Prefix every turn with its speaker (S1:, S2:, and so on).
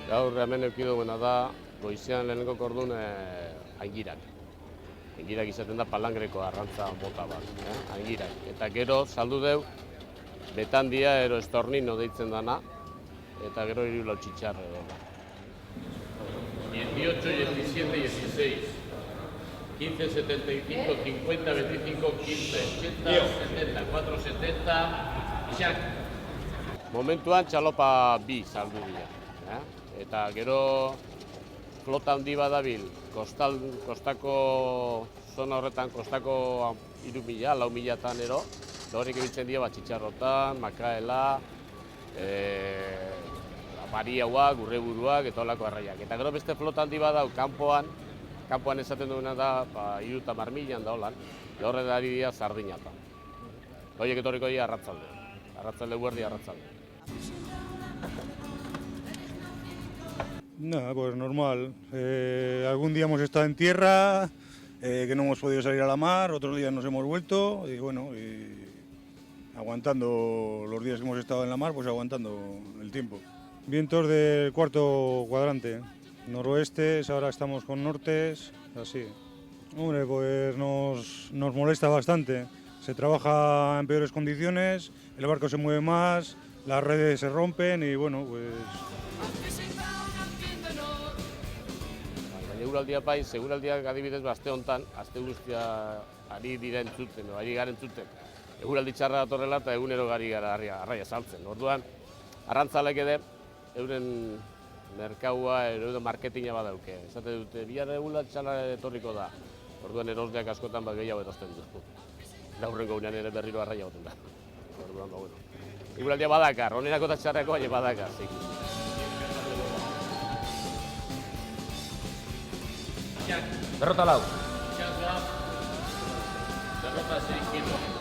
S1: Gaur hemen eukidu duena da, goizean lehenengo kordun aingirak. Aingirak izaten da palangreko arrantza mota bat, aingirak. Eta gero saldu deu, betandia ero estornino deitzen dana, eta gero hiru lautxitxar edo. 18, 17, 16, 15, 75, 50, 25, 15, 80, 70, 4, 70, Ixak. Momentuan txalopa bi saldu dira. Eta gero flota handi badabil, kostako zona horretan, kostako 3.000, 4.000 ero, da horrek ebiltzen dira txitxarrotan, makaela, bariauak, urreburuak eta holako arraiak. Eta gero beste flota handi badau kanpoan esaten duena da 30.000 da holan, da horrek ari dira sardinata. Horiek etorriko dira arratzalde guerdi arratzalde.
S2: Nada, pues normal. Algún día hemos estado en tierra, que no hemos podido salir a la mar, otros días nos hemos vuelto y bueno, aguantando los días que hemos estado en la mar, pues aguantando el tiempo. Vientos del cuarto cuadrante, noroeste, ahora estamos con nortes, así. Hombre, pues nos molesta bastante. Se trabaja en peores condiciones, el barco se mueve más, las redes se rompen y bueno, pues...
S1: Eguraldia bai, seguraldiak adibidez aste honetan, aste guztia ari dira entzuten, ari gara entzuten. Eguraldi txarra datorrela eta egunero gari gara arraia saltzen. Orduan, arrantzalek ere, euren merkaua, euren marketinga badauke. Esate dute, bihar eguraldi txarra etorriko da. Orduan erosleak askotan bat gehiago erosten duzu. Laurrengo unean ere berriro arraia goten da. Orduan, bueno. Eguraldia badakar, onerako eta txarrako baina badakar.
S3: Derrota lau.
S1: Derrota 6 kilo.